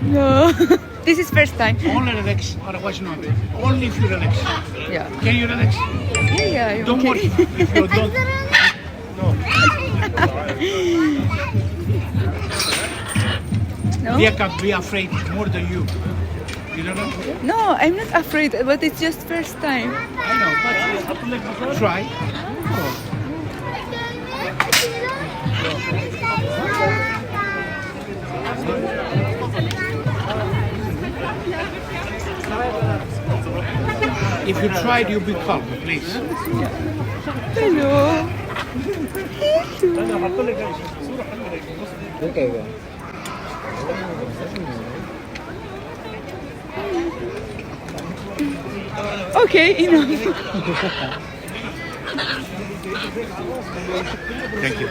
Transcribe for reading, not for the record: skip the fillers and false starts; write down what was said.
No. This is first time. Only relax, otherwise no. Only if you relax. Yeah. Can you relax? Yeah, I'm Don't okay. worry. If you don't. No? They can be afraid more than you. You don't know? No, I'm not afraid, but it's just first time. I know, but try. If you tried, you'll be calm, please. Hello. Okay, enough. Thank you.